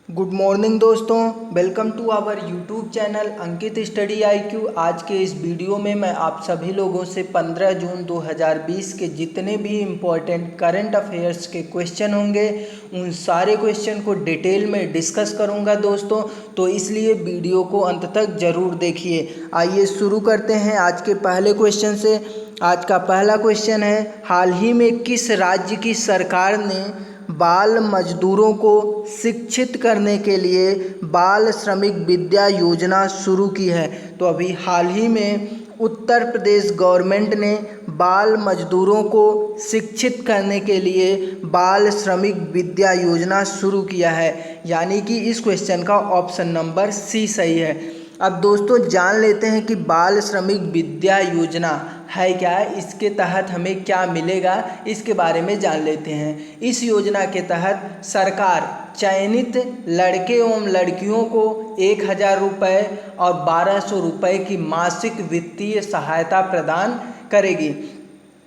Good morning दोस्तों, welcome to our YouTube channel Ankit study IQ. आज के इस वीडियो में मैं आप सभी लोगों से 15 जून 2020 के जितने भी इम्पोर्टेंट करंट अफेयर्स के क्वेश्चन होंगे उन सारे क्वेश्चन को डिटेल में डिस्कस करूंगा दोस्तों, तो इसलिए वीडियो को अंत तक ज़रूर देखिए। आइए शुरू करते हैं आज के पहले क्वेश्चन से। आज का पहला क्वेश्चन है, हाल ही में किस राज्य की सरकार ने बाल मजदूरों को शिक्षित करने के लिए बाल श्रमिक विद्या योजना शुरू की है? तो अभी हाल ही में उत्तर प्रदेश गवर्नमेंट ने बाल मजदूरों को शिक्षित करने के लिए बाल श्रमिक विद्या योजना शुरू किया है, यानी कि इस क्वेश्चन का ऑप्शन नंबर सी सही है। अब दोस्तों जान लेते हैं कि बाल श्रमिक विद्या योजना है क्या, इसके तहत हमें क्या मिलेगा, इसके बारे में जान लेते हैं। इस योजना के तहत सरकार चयनित लड़के एवं लड़कियों को 1,000 रुपये और 1,200 रुपये की मासिक वित्तीय सहायता प्रदान करेगी।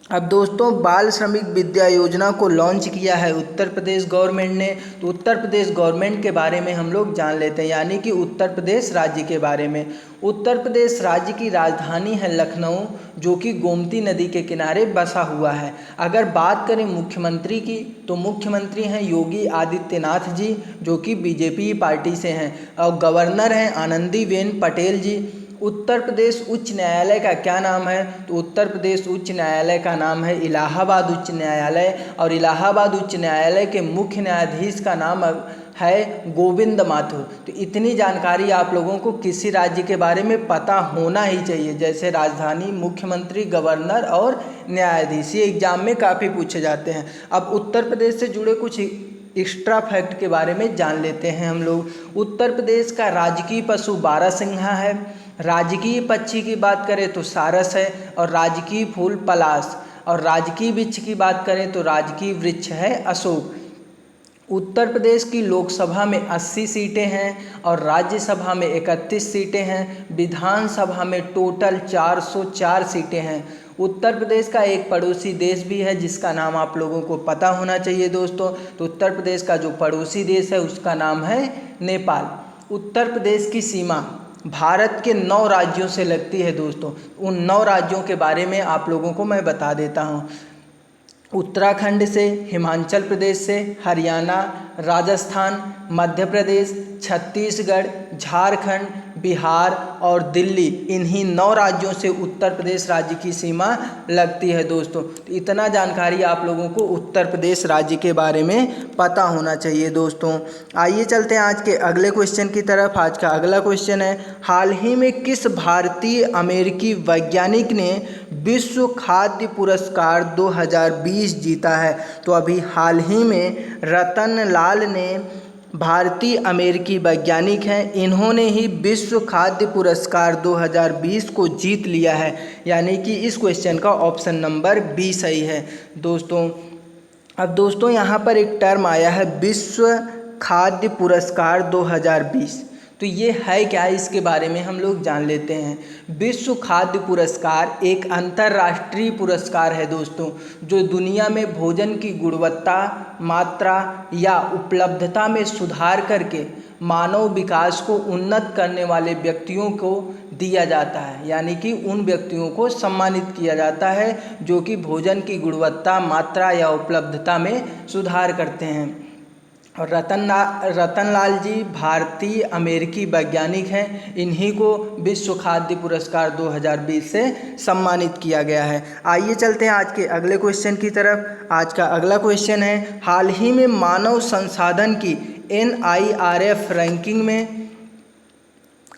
अब दोस्तों बाल श्रमिक विद्या योजना को लॉन्च किया है उत्तर प्रदेश गवर्नमेंट ने, तो उत्तर प्रदेश गवर्नमेंट के बारे में हम लोग जान लेते हैं, यानी कि उत्तर प्रदेश राज्य के बारे में। उत्तर प्रदेश राज्य की राजधानी है लखनऊ, जो कि गोमती नदी के किनारे बसा हुआ है। अगर बात करें मुख्यमंत्री की, तो मुख्यमंत्री हैं योगी आदित्यनाथ जी, जो कि बीजेपी पार्टी से हैं, और गवर्नर हैं आनंदीबेन पटेल जी। उत्तर प्रदेश उच्च न्यायालय का क्या नाम है? तो उत्तर प्रदेश उच्च न्यायालय का नाम है इलाहाबाद उच्च न्यायालय, और इलाहाबाद उच्च न्यायालय के मुख्य न्यायाधीश का नाम है गोविंद माथुर। तो इतनी जानकारी आप लोगों को किसी राज्य के बारे में पता होना ही चाहिए, जैसे राजधानी, मुख्यमंत्री, गवर्नर और न्यायाधीश, ये एग्जाम में काफ़ी पूछे जाते हैं। अब उत्तर प्रदेश से जुड़े कुछ एक्स्ट्रा फैक्ट के बारे में जान लेते हैं हम लोग। उत्तर प्रदेश का राजकीय पशु बारहसिंघा है, राजकीय पक्षी की बात करें तो सारस है, और राजकीय फूल पलाश, और राजकीय वृक्ष की बात करें तो राजकीय वृक्ष है अशोक। उत्तर प्रदेश की लोकसभा में 80 सीटें हैं और राज्यसभा में 31 सीटें हैं। विधानसभा में टोटल 404 सीटें हैं। उत्तर प्रदेश का एक पड़ोसी देश भी है जिसका नाम आप लोगों को पता होना चाहिए दोस्तों। तो उत्तर प्रदेश का जो पड़ोसी देश है उसका नाम है नेपाल। उत्तर प्रदेश की सीमा भारत के 9 राज्यों से लगती है दोस्तों। उन 9 राज्यों के बारे में आप लोगों को मैं बता देता हूँ। उत्तराखंड से, हिमाचल प्रदेश से, हरियाणा, राजस्थान, मध्य प्रदेश, छत्तीसगढ़, झारखंड, बिहार और दिल्ली, इन्हीं 9 राज्यों से उत्तर प्रदेश राज्य की सीमा लगती है दोस्तों। तो इतना जानकारी आप लोगों को उत्तर प्रदेश राज्य के बारे में पता होना चाहिए दोस्तों। आइए चलते हैं आज के अगले क्वेश्चन की तरफ। आज का अगला क्वेश्चन है, हाल ही में किस भारतीय अमेरिकी वैज्ञानिक ने विश्व खाद्य पुरस्कार 2020 जीता है? तो अभी हाल ही में रतन लाल ने, भारतीय अमेरिकी वैज्ञानिक हैं, इन्होंने ही विश्व खाद्य पुरस्कार 2020 को जीत लिया है, यानी कि इस क्वेश्चन का ऑप्शन नंबर बी सही है दोस्तों। अब दोस्तों यहाँ पर एक टर्म आया है विश्व खाद्य पुरस्कार 2020, तो ये है क्या, इसके बारे में हम लोग जान लेते हैं। विश्व खाद्य पुरस्कार एक अंतर्राष्ट्रीय पुरस्कार है दोस्तों, जो दुनिया में भोजन की गुणवत्ता, मात्रा या उपलब्धता में सुधार करके मानव विकास को उन्नत करने वाले व्यक्तियों को दिया जाता है, यानी कि उन व्यक्तियों को सम्मानित किया जाता है जो कि भोजन की गुणवत्ता, मात्रा या उपलब्धता में सुधार करते हैं। और रतन लाल जी भारतीय अमेरिकी वैज्ञानिक हैं, इन्हीं को विश्व खाद्य पुरस्कार 2020 से सम्मानित किया गया है। आइए चलते हैं आज के अगले क्वेश्चन की तरफ। आज का अगला क्वेश्चन है, हाल ही में मानव संसाधन की NIRF रैंकिंग में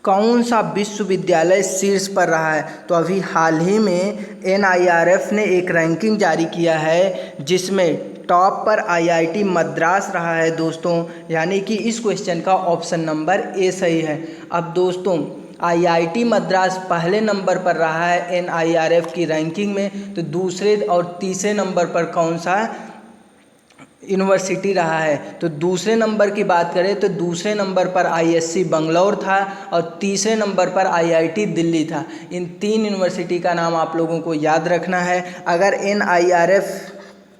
कौन सा विश्वविद्यालय शीर्ष पर रहा है? तो अभी हाल ही में NIRF ने एक रैंकिंग जारी किया है जिसमें टॉप पर IIT मद्रास रहा है दोस्तों, यानी कि इस क्वेश्चन का ऑप्शन नंबर ए सही है। अब दोस्तों IIT मद्रास पहले नंबर पर रहा है NIRF की रैंकिंग में, तो दूसरे और तीसरे नंबर पर कौन सा यूनिवर्सिटी रहा है? तो दूसरे नंबर की बात करें तो दूसरे नंबर पर ISC बंगलौर था और तीसरे नंबर पर IIT दिल्ली था। इन 3 यूनिवर्सिटी का नाम आप लोगों को याद रखना है। अगर NIRF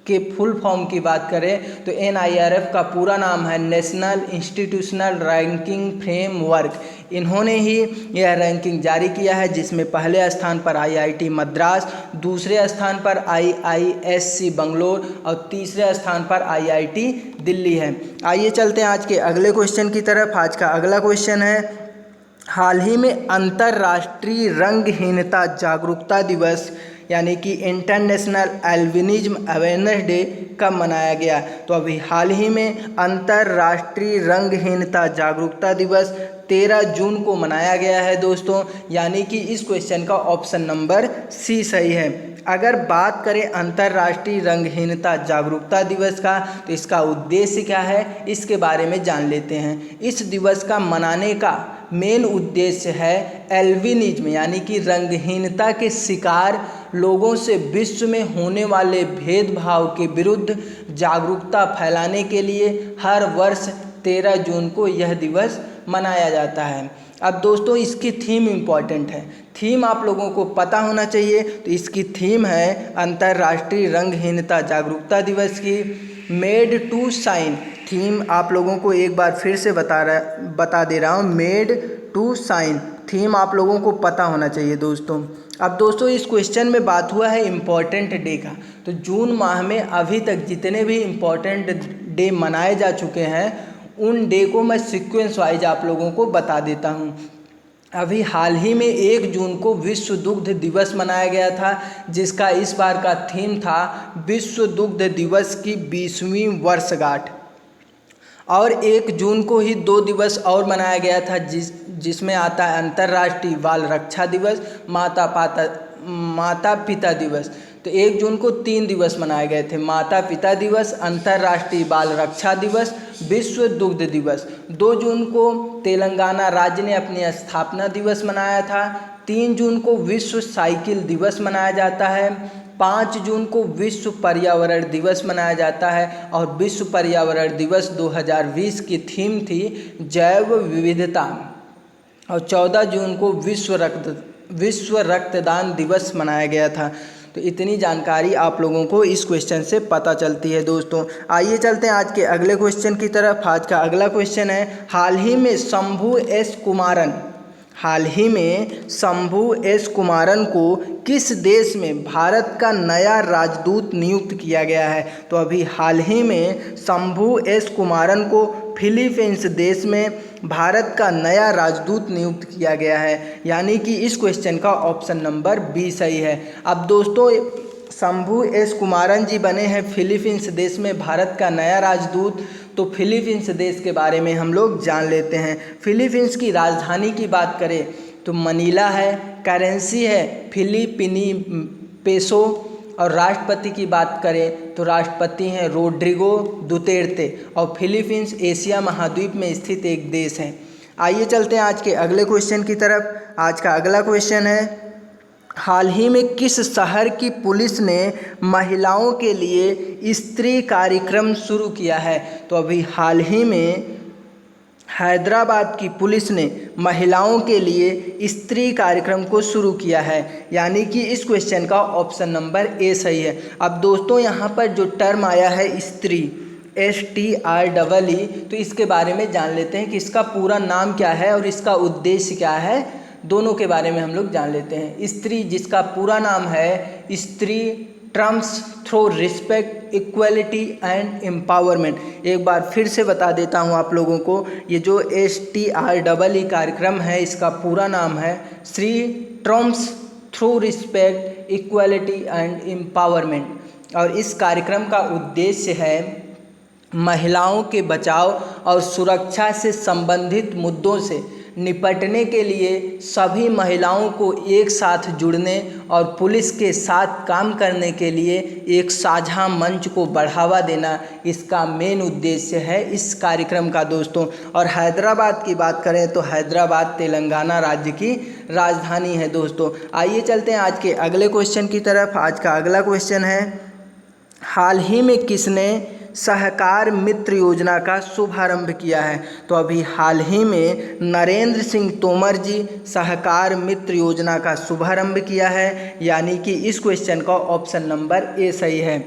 के फुल फॉर्म की बात करें तो NIRF का पूरा नाम है नेशनल इंस्टीट्यूशनल रैंकिंग फ्रेमवर्क। इन्होंने ही यह रैंकिंग जारी किया है, जिसमें पहले स्थान पर IIT मद्रास, दूसरे स्थान पर IISc बंगलोर और तीसरे स्थान पर IIT दिल्ली है। आइए चलते हैं आज के अगले क्वेश्चन की तरफ। आज का अगला क्वेश्चन है, हाल ही में अंतर्राष्ट्रीय रंगहीनता जागरूकता दिवस यानी कि इंटरनेशनल एल्बिनिज्म अवेयरनेस डे कब मनाया गया? तो अभी हाल ही में अंतर्राष्ट्रीय रंगहीनता जागरूकता दिवस 13 जून को मनाया गया है दोस्तों, यानी कि इस क्वेश्चन का ऑप्शन नंबर सी सही है। अगर बात करें अंतर्राष्ट्रीय रंगहीनता जागरूकता दिवस का, तो इसका उद्देश्य क्या है, इसके बारे में जान लेते हैं। इस दिवस का मनाने का मेन उद्देश्य है एल्बिनिज्म यानी कि रंगहीनता के शिकार लोगों से विश्व में होने वाले भेदभाव के विरुद्ध जागरूकता फैलाने के लिए हर वर्ष 13 जून को यह दिवस मनाया जाता है। अब दोस्तों इसकी थीम इम्पॉर्टेंट है, थीम आप लोगों को पता होना चाहिए। तो इसकी थीम है अंतर्राष्ट्रीय रंगहीनता जागरूकता दिवस की मेड टू शाइन। थीम आप लोगों को एक बार फिर से बता दे रहा हूँ, मेड टू शाइन थीम आप लोगों को पता होना चाहिए दोस्तों। अब दोस्तों इस क्वेश्चन में बात हुआ है इम्पॉर्टेंट डे का। तो जून माह में अभी तक जितने भी इम्पॉर्टेंट डे मनाए जा चुके हैं उन डे को मैं सीक्वेंस वाइज आप लोगों को बता देता हूँ। अभी हाल ही में 1 जून को विश्व दुग्ध दिवस मनाया गया था, जिसका इस बार का थीम था विश्व दुग्ध दिवस की 20वीं वर्षगांठ। और 1 जून को ही 2 दिवस और मनाया गया था, जिसमें आता है अंतर्राष्ट्रीय बाल रक्षा दिवस, माता पिता दिवस। तो 1 जून को 3 दिवस मनाए गए थे, माता पिता दिवस, अंतर्राष्ट्रीय बाल रक्षा दिवस, विश्व दुग्ध दिवस। 2 जून को तेलंगाना राज्य ने अपनी स्थापना दिवस मनाया था। 3 जून को विश्व साइकिल दिवस मनाया जाता है। 5 जून को विश्व पर्यावरण दिवस मनाया जाता है और विश्व पर्यावरण दिवस 2020 की थीम थी जैव विविधता। और 14 जून को विश्व रक्तदान दिवस मनाया गया था। तो इतनी जानकारी आप लोगों को इस क्वेश्चन से पता चलती है दोस्तों। आइए चलते हैं आज के अगले क्वेश्चन की तरफ। आज का अगला क्वेश्चन है, हाल ही में शंभू एस कुमारन को किस देश में भारत का नया राजदूत नियुक्त किया गया है? तो अभी हाल ही में शंभू एस कुमारन को फिलीपींस देश में भारत का नया राजदूत नियुक्त किया गया है, यानी कि इस क्वेश्चन का ऑप्शन नंबर बी सही है। अब दोस्तों शंभू एस कुमारन जी बने हैं फिलीपींस देश में भारत का नया राजदूत। तो फिलीपींस देश के बारे में हम लोग जान लेते हैं। फिलीपींस की राजधानी की बात करें तो मनीला है, करेंसी है फिलीपीनी पेसो, और राष्ट्रपति की बात करें तो राष्ट्रपति हैं रोड्रिगो दुतेर्ते। और फिलीपींस एशिया महाद्वीप में स्थित एक देश है। आइए चलते हैं आज के अगले क्वेश्चन की तरफ। आज का अगला क्वेश्चन है, हाल ही में किस शहर की पुलिस ने महिलाओं के लिए स्त्री कार्यक्रम शुरू किया है? तो अभी हाल ही में हैदराबाद की पुलिस ने महिलाओं के लिए स्त्री कार्यक्रम को शुरू किया है, यानी कि इस क्वेश्चन का ऑप्शन नंबर ए सही है। अब दोस्तों यहाँ पर जो टर्म आया है स्त्री STREE, तो इसके बारे में जान लेते हैं कि इसका पूरा नाम क्या है और इसका उद्देश्य क्या है। दोनों के बारे में हम लोग जान लेते हैं। स्त्री जिसका पूरा नाम है स्त्री Trump's through respect equality and empowerment. एक बार फिर से बता देता हूँ आप लोगों को, ये जो STREE कार्यक्रम है इसका पूरा नाम है Shri Trump's through respect equality and empowerment. और इस कार्यक्रम का उद्देश्य है महिलाओं के बचाव और सुरक्षा से संबंधित मुद्दों से निपटने के लिए सभी महिलाओं को एक साथ जुड़ने और पुलिस के साथ काम करने के लिए एक साझा मंच को बढ़ावा देना इसका मेन उद्देश्य है इस कार्यक्रम का दोस्तों। और हैदराबाद की बात करें तो हैदराबाद तेलंगाना राज्य की राजधानी है दोस्तों। आइए चलते हैं आज के अगले क्वेश्चन की तरफ। आज का अगला क्वेश्चन है, हाल ही में किसने सहकार मित्र योजना का शुभारंभ किया है? तो अभी हाल ही में नरेंद्र सिंह तोमर जी सहकार मित्र योजना का शुभारंभ किया है, यानी कि इस क्वेश्चन का ऑप्शन नंबर ए सही है।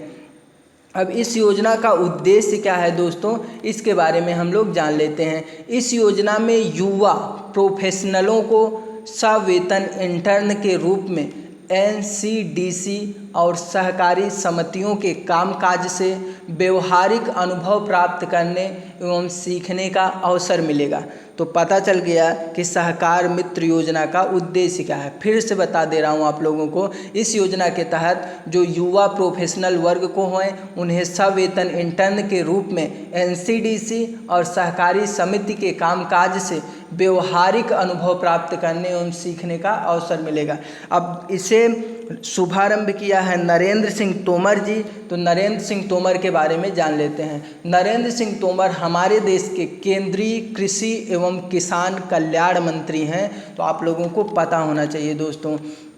अब इस योजना का उद्देश्य क्या है दोस्तों, इसके बारे में हम लोग जान लेते हैं। इस योजना में युवा प्रोफेशनलों को सवेतन इंटर्न के रूप में एनसीडीसी और सहकारी समितियों के कामकाज से व्यवहारिक अनुभव प्राप्त करने एवं सीखने का अवसर मिलेगा। तो पता चल गया कि सहकार मित्र योजना का उद्देश्य क्या है। फिर से बता दे रहा हूँ आप लोगों को, इस योजना के तहत जो युवा प्रोफेशनल वर्ग को हैं उन्हें सवेतन इंटर्न के रूप में एनसीडीसी और सहकारी समिति के कामकाज से व्यवहारिक अनुभव प्राप्त करने एवं सीखने का अवसर मिलेगा। अब इसे शुभारंभ किया है नरेंद्र सिंह तोमर जी। तो नरेंद्र सिंह तोमर के बारे में जान लेते हैं। नरेंद्र सिंह तोमर हमारे देश के केंद्रीय कृषि एवं किसान कल्याण मंत्री हैं। तो आप लोगों को पता होना चाहिए दोस्तों।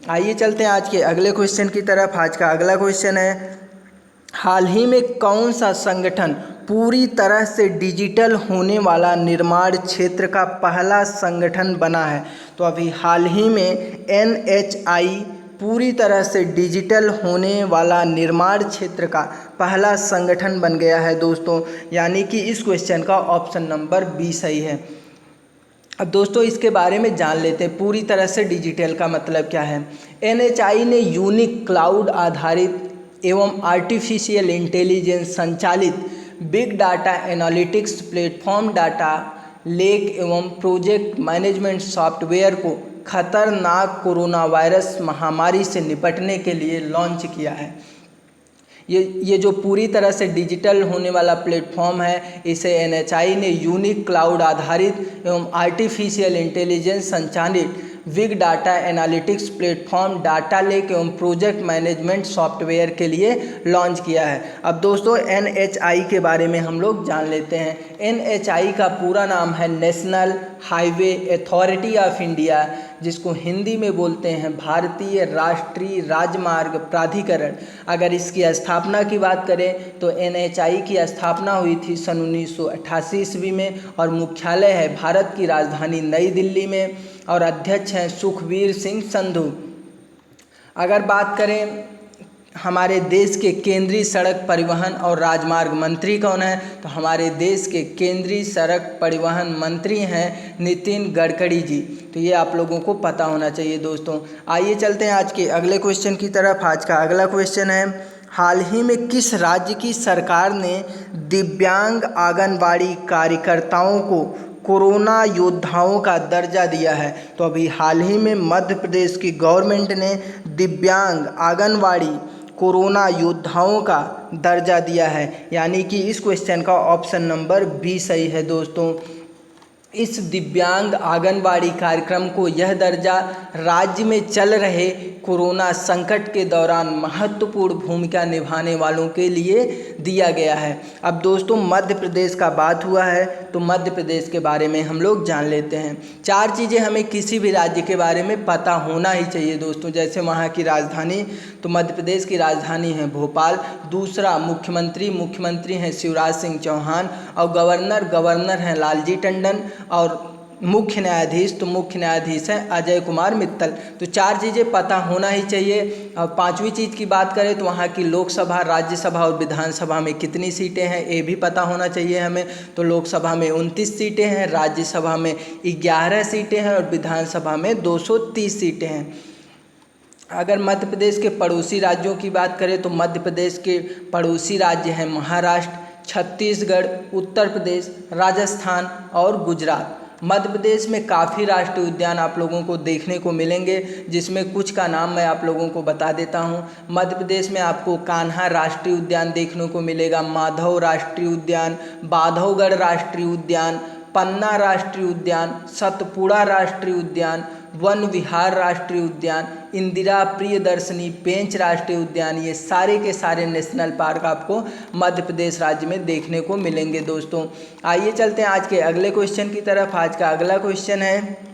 आइए चलते हैं आज के अगले क्वेश्चन की तरफ। आज का अगला क्वेश्चन है, हाल ही में कौन सा संगठन पूरी तरह से डिजिटल होने वाला निर्माण क्षेत्र का पहला संगठन बना है? तो अभी हाल ही में NHI पूरी तरह से डिजिटल होने वाला निर्माण क्षेत्र का पहला संगठन बन गया है दोस्तों। यानी कि इस क्वेश्चन का ऑप्शन नंबर बी सही है। अब दोस्तों इसके बारे में जान लेते हैं, पूरी तरह से डिजिटल का मतलब क्या है। NHI ने यूनिक क्लाउड आधारित एवं आर्टिफिशियल इंटेलिजेंस संचालित big data analytics platform data lake एवं प्रोजेक्ट मैनेजमेंट सॉफ्टवेयर को खतरनाक कोरोना वायरस महामारी से निपटने के लिए लॉन्च किया है। ये जो पूरी तरह से डिजिटल होने वाला प्लेटफॉर्म है, इसे NHI ने यूनिक क्लाउड आधारित एवं आर्टिफिशियल इंटेलिजेंस संचालित big data analytics platform data lake एवं प्रोजेक्ट मैनेजमेंट सॉफ्टवेयर के लिए लॉन्च किया है। अब दोस्तों NHI के बारे में हम लोग जान लेते हैं। NHI का पूरा नाम है national highway authority of India, जिसको हिंदी में बोलते हैं भारतीय राष्ट्रीय राजमार्ग प्राधिकरण। अगर इसकी स्थापना की बात करें तो NHI की स्थापना हुई थी सन 1988 ईस्वी में और मुख्यालय है भारत की राजधानी नई दिल्ली में और अध्यक्ष हैं सुखबीर सिंह संधू। अगर बात करें हमारे देश के केंद्रीय सड़क परिवहन और राजमार्ग मंत्री कौन है, तो हमारे देश के केंद्रीय सड़क परिवहन मंत्री हैं नितिन गडकरी जी। तो ये आप लोगों को पता होना चाहिए दोस्तों। आइए चलते हैं आज के अगले क्वेश्चन की तरफ। आज का अगला क्वेश्चन है, हाल ही में किस राज्य की सरकार ने दिव्यांग आंगनबाड़ी कार्यकर्ताओं को कोरोना योद्धाओं का दर्जा दिया है? तो अभी हाल ही में मध्य प्रदेश की गवर्नमेंट ने दिव्यांग आंगनबाड़ी कोरोना योद्धाओं का दर्जा दिया है। यानी कि इस क्वेश्चन का ऑप्शन नंबर बी सही है दोस्तों। इस दिव्यांग आंगनबाड़ी कार्यक्रम को यह दर्जा राज्य में चल रहे कोरोना संकट के दौरान महत्वपूर्ण भूमिका निभाने वालों के लिए दिया गया है। अब दोस्तों मध्य प्रदेश का बात हुआ है तो मध्य प्रदेश के बारे में हम लोग जान लेते हैं। 4 चीज़ें हमें किसी भी राज्य के बारे में पता होना ही चाहिए दोस्तों। जैसे वहाँ की राजधानी, तो मध्य प्रदेश की राजधानी है भोपाल। दूसरा मुख्यमंत्री हैं शिवराज सिंह चौहान और गवर्नर हैं लालजी टंडन और मुख्य न्यायाधीश हैं अजय कुमार मित्तल। तो 4 चीज़ें पता होना ही चाहिए। और 5वीं चीज़ की बात करें तो वहाँ की लोकसभा, राज्यसभा और विधानसभा में कितनी सीटें हैं ये भी पता होना चाहिए हमें। तो लोकसभा में 29 सीटें हैं, राज्यसभा में 11 सीटें हैं और विधानसभा में 230 सीटें हैं। अगर मध्य प्रदेश के पड़ोसी राज्यों की बात करें तो मध्य प्रदेश के पड़ोसी राज्य हैं महाराष्ट्र, छत्तीसगढ़, उत्तर प्रदेश, राजस्थान और गुजरात। मध्य प्रदेश में काफ़ी राष्ट्रीय उद्यान आप लोगों को देखने को मिलेंगे, जिसमें कुछ का नाम मैं आप लोगों को बता देता हूं। मध्य प्रदेश में आपको कान्हा राष्ट्रीय उद्यान देखने को मिलेगा, माधव राष्ट्रीय उद्यान, बांधवगढ़ राष्ट्रीय उद्यान, पन्ना राष्ट्रीय उद्यान, सतपुड़ा राष्ट्रीय उद्यान, वन विहार राष्ट्रीय उद्यान, इंदिरा प्रियदर्शनी पेंच राष्ट्रीय उद्यान। ये सारे के सारे नेशनल पार्क आपको मध्य प्रदेश राज्य में देखने को मिलेंगे दोस्तों। आइए चलते हैं आज के अगले क्वेश्चन की तरफ। आज का अगला क्वेश्चन है,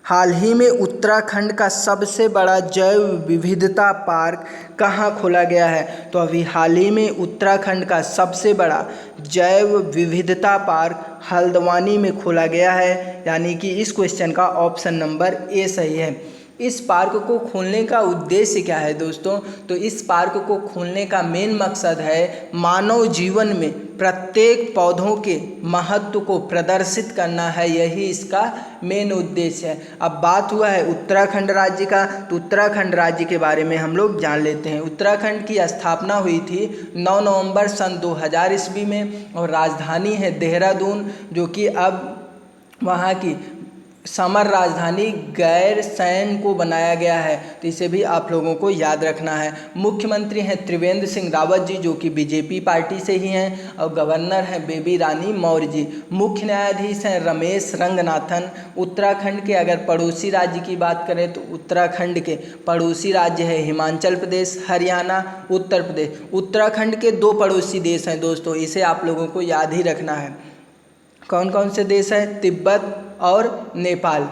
हाल ही में उत्तराखंड का सबसे बड़ा जैव विविधता पार्क कहाँ खोला गया है? तो अभी हाल ही में उत्तराखंड का सबसे बड़ा जैव विविधता पार्क हल्द्वानी में खोला गया है। यानी कि इस क्वेश्चन का ऑप्शन नंबर ए सही है। इस पार्क को खोलने का उद्देश्य क्या है दोस्तों? तो इस पार्क को खोलने का मेन मकसद है मानव जीवन में प्रत्येक पौधों के महत्व को प्रदर्शित करना है, यही इसका मेन उद्देश्य है। अब बात हुआ है उत्तराखंड राज्य का, तो उत्तराखंड राज्य के बारे में हम लोग जान लेते हैं। उत्तराखंड की स्थापना हुई थी 9 नवंबर सन 2000 ईस्वी में और राजधानी है देहरादून, जो कि अब वहाँ की समर राजधानी गैरसैंण को बनाया गया है, तो इसे भी आप लोगों को याद रखना है। मुख्यमंत्री हैं त्रिवेंद्र सिंह रावत जी, जो कि बीजेपी पार्टी से ही हैं, और गवर्नर हैं बेबी रानी मौर्य जी। मुख्य न्यायाधीश हैं रमेश रंगनाथन। उत्तराखंड के अगर पड़ोसी राज्य की बात करें तो उत्तराखंड के पड़ोसी राज्य है हिमाचल प्रदेश, हरियाणा, उत्तर प्रदेश। उत्तराखंड के 2 पड़ोसी देश हैं दोस्तों, इसे आप लोगों को याद ही रखना है। कौन कौन से देश हैं? तिब्बत और नेपाल।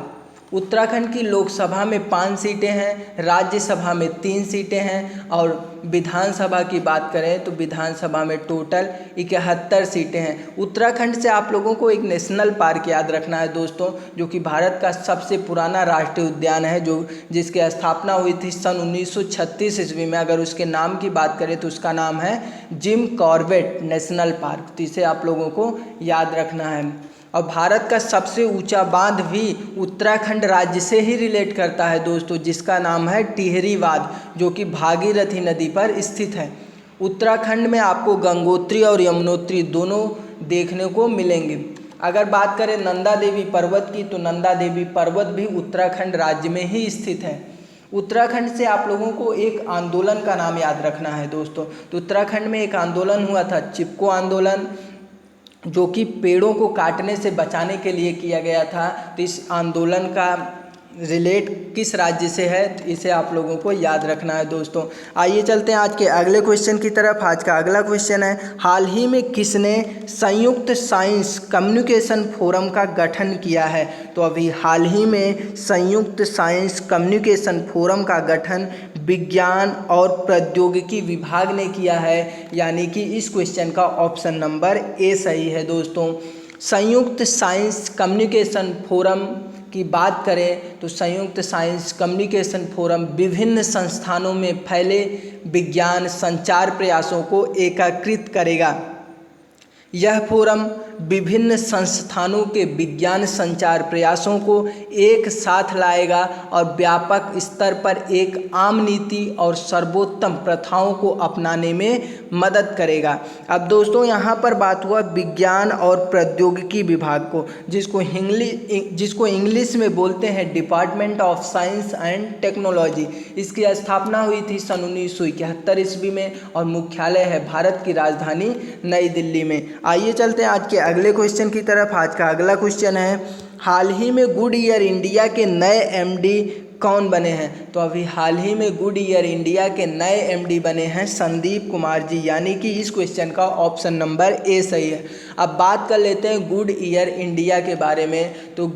उत्तराखंड की लोकसभा में 5 सीटें हैं, राज्यसभा में 3 सीटें हैं, और विधानसभा की बात करें तो विधानसभा में टोटल 71 सीटें हैं। उत्तराखंड से आप लोगों को एक नेशनल पार्क याद रखना है दोस्तों, जो कि भारत का सबसे पुराना राष्ट्रीय उद्यान है, जिसकी स्थापना हुई थी सन 1936 ईस्वी में। अगर उसके नाम की बात करें तो उसका नाम है जिम कॉर्बेट नेशनल पार्क, तो इसे आप लोगों को याद रखना है। और भारत का सबसे ऊंचा बांध भी उत्तराखंड राज्य से ही रिलेट करता है दोस्तों, जिसका नाम है टिहरी बांध, जो कि भागीरथी नदी पर स्थित है। उत्तराखंड में आपको गंगोत्री और यमुनोत्री दोनों देखने को मिलेंगे। अगर बात करें नंदा देवी पर्वत की, तो नंदा देवी पर्वत भी उत्तराखंड राज्य में ही स्थित है। उत्तराखंड से आप लोगों को एक आंदोलन का नाम याद रखना है दोस्तों। तो उत्तराखंड में एक आंदोलन हुआ था, चिपको आंदोलन, जो कि पेड़ों को काटने से बचाने के लिए किया गया था। तो इस आंदोलन का रिलेट किस राज्य से है, तो इसे आप लोगों को याद रखना है दोस्तों। आइए चलते हैं आज के अगले क्वेश्चन की तरफ। आज का अगला क्वेश्चन है, हाल ही में किसने संयुक्त साइंस कम्युनिकेशन फोरम का गठन किया है? तो अभी हाल ही में संयुक्त साइंस कम्युनिकेशन फोरम का गठन विज्ञान और प्रौद्योगिकी विभाग ने किया है, यानी कि इस क्वेश्चन का ऑप्शन नंबर ए सही है दोस्तों। संयुक्त साइंस कम्युनिकेशन फोरम की बात करें तो संयुक्त साइंस कम्युनिकेशन फोरम विभिन्न संस्थानों में फैले विज्ञान संचार प्रयासों को एकीकृत करेगा। यह फोरम विभिन्न संस्थानों के विज्ञान संचार प्रयासों को एक साथ लाएगा और व्यापक स्तर पर एक आम नीति और सर्वोत्तम प्रथाओं को अपनाने में मदद करेगा। अब दोस्तों यहाँ पर बात हुआ विज्ञान और प्रौद्योगिकी विभाग को, जिसको इंग्लिश में बोलते हैं department of science and technology. इसकी स्थापना हुई थी सन 1971 ईस्वी में और मुख्यालय है भारत की राजधानी नई दिल्ली में। आइए चलते हैं आज के अगले क्वेश्चन की तरफ। आज का अगला क्वेश्चन है, हाल ही में गुड ईयर इंडिया के नए एमडी कौन बने हैं? तो अभी हाल ही में गुड ईयर इंडिया के नए एमडी बने हैं संदीप कुमार जी, यानी कि इस क्वेश्चन का ऑप्शन नंबर ए सही है। अब बात कर लेते हैं गुड ईयर इंडिया के बारे में। तो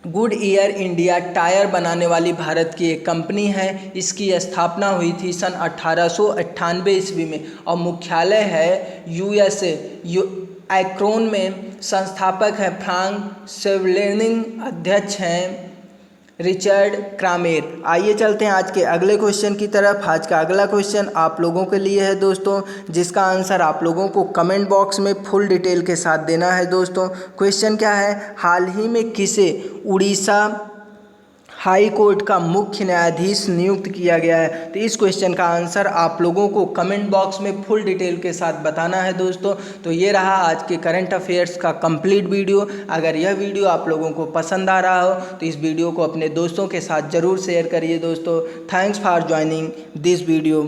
गुड ईयर इंडिया टायर बनाने वाली भारत की एक कंपनी है। इसकी स्थापना हुई थी सन 1898 ईस्वी में और मुख्यालय है यूएसए एक्रोन में। संस्थापक है फ्रांक सेवलेनिंग, अध्यक्ष हैं रिचर्ड क्रामेर। आइए चलते हैं आज के अगले क्वेश्चन की तरफ। आज का अगला क्वेश्चन आप लोगों के लिए है दोस्तों, जिसका आंसर आप लोगों को कमेंट बॉक्स में फुल डिटेल के साथ देना है दोस्तों। क्वेश्चन क्या है, हाल ही में किसे उड़ीसा हाई कोर्ट का मुख्य न्यायाधीश नियुक्त किया गया है? तो इस क्वेश्चन का आंसर आप लोगों को कमेंट बॉक्स में फुल डिटेल के साथ बताना है दोस्तों। तो ये रहा आज के करंट अफेयर्स का कंप्लीट वीडियो। अगर यह वीडियो आप लोगों को पसंद आ रहा हो तो इस वीडियो को अपने दोस्तों के साथ ज़रूर शेयर करिए दोस्तों। Thanks for joining this video.